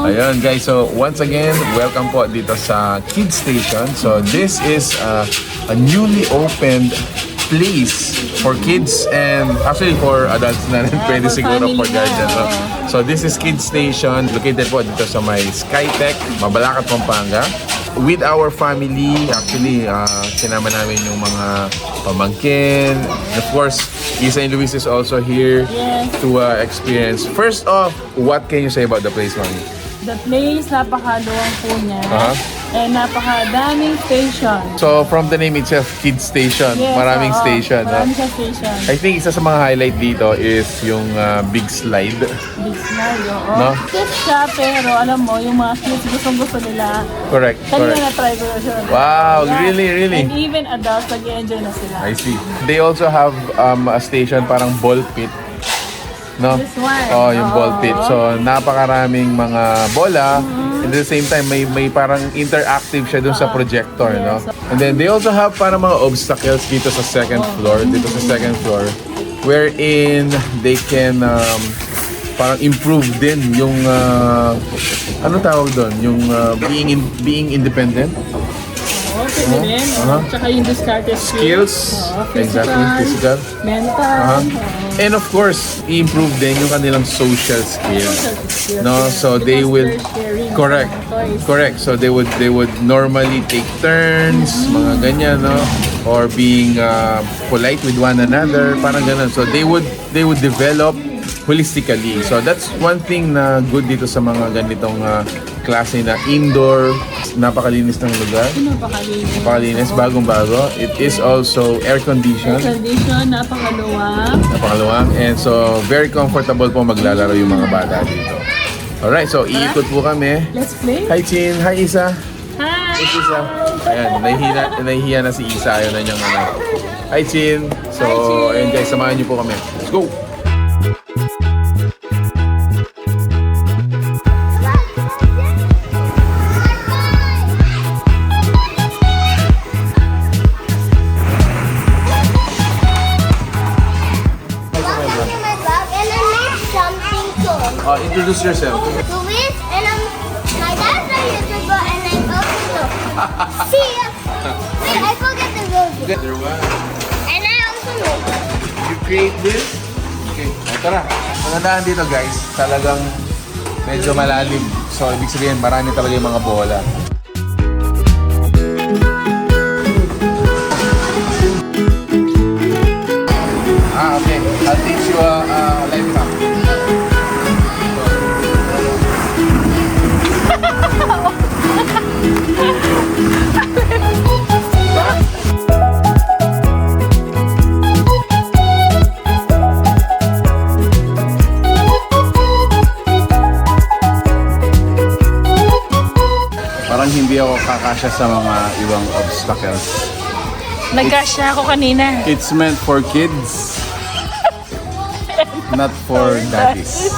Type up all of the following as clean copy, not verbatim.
Ayun guys, so once again, welcome po dito sa Kidztation. So this is a newly opened place for kids and actually for adults na rin, pwede siguro for guardians. So this is Kidztation, located po dito sa may Skytech, Mabalacat, Pampanga. With our family, actually, sinama namin yung mga pamangkin. Of course, Isa and Luis is also here to experience. First off, what can you say about the place, Mami? The place, napakaluwang po niya. And napakadaming station. So, from the name itself, Kidztation, maraming station. Maraming station. I think isa sa mga highlight dito is yung big slide. Big slide, oo. No? Kids siya, pero alam mo, yung mga kids gustong-gusto nila. Correct, Kanina correct. na-try ko siya. Wow, really? And even adults, nag-enjoy na sila. I see. They also have a station parang ball pit. No? This one. Oh, yung ball pit. So, napakaraming mga bola. And at the same time, may parang interactive siya dun sa projector, no? And then, they also have parang mga obstacles dito sa second floor. Dito sa second floor. Wherein they can parang improve din yung ano tawag doon? Yung being independent. Pwede rin. Tsaka yung discarded Skills. Exactly. Physical. Mental. And of course, i-improve din yung kanilang social skills. No, so they will correct. So they would normally take turns, mga ganyan, no, or being polite with one another, parang ganun. So they would develop holistically. So that's one thing na good dito sa mga ganitong klase na indoor. Napakalinis ng lugar. Napakalinis, bagong-bago. It is also air-conditioned. Napakaluwang. And so, very comfortable po maglalaro yung mga bata dito. Alright, so iikot po kami. Let's play. Hi, Chin. Hi, Isa. Hi. Hi, Isa. Ayan, nahihiya na si Isa. Ayaw na niyang ano. Hi, Chin. So, ayun guys, samahan niyo po kami. Let's go! Introduce yourself. Luis, and my dad's a YouTuber, and I'm also see ya. Wait, I forget the logo. And I also know. You create this? Okay, tara. Magandaan dito guys, talagang medyo malalim. So, ibig sabihin, marami talaga yung mga bola. Okay. I'll teach you a life hack. Parang hindi ako kakasya sa mga ibang obstacles. Nagkasya ako kanina. It's meant for kids, not for daddies.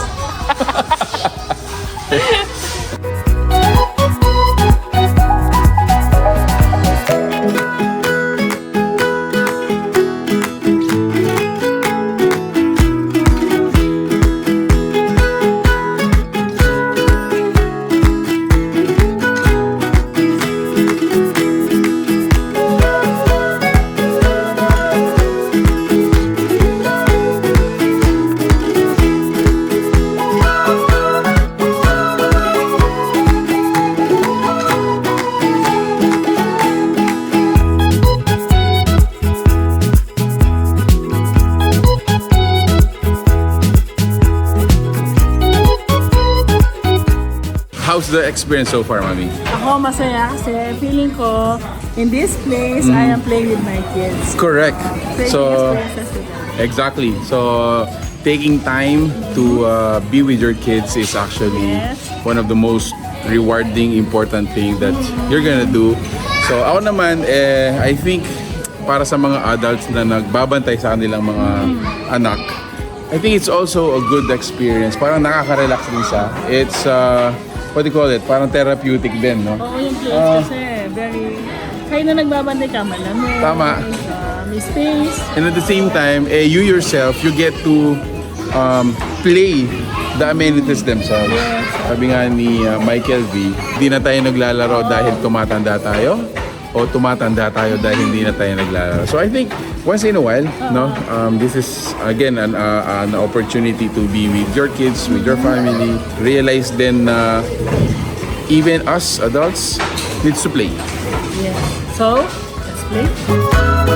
How's the experience so far, Mami? Ako masaya kasi feeling ko in this place I am playing with my kids. Correct. So, Experiences with them. exactly. So, taking time to be with your kids is actually one of the most rewarding, important thing that you're gonna do. So, ako naman, I think para sa mga adults na nagbabantay sa kanilang mga anak, I think it's also a good experience. Parang nakaka-relax din siya. It's what do you call it? Parang therapeutic din, no? Oo, yung place kasi very... Kayo na nagbabantay ka, malamig. Tama. May space. And at the same time, you yourself, you get to play the amenities themselves. Sabi nga ni Michael V, di na tayo naglalaro dahil tumatanda tayo o tumatanda tayo dahil hindi na tayo naglalaro. So I think once in a while, no, this is again an opportunity to be with your kids, with your family. Realize then na even us adults needs to play. Yeah. So, let's play.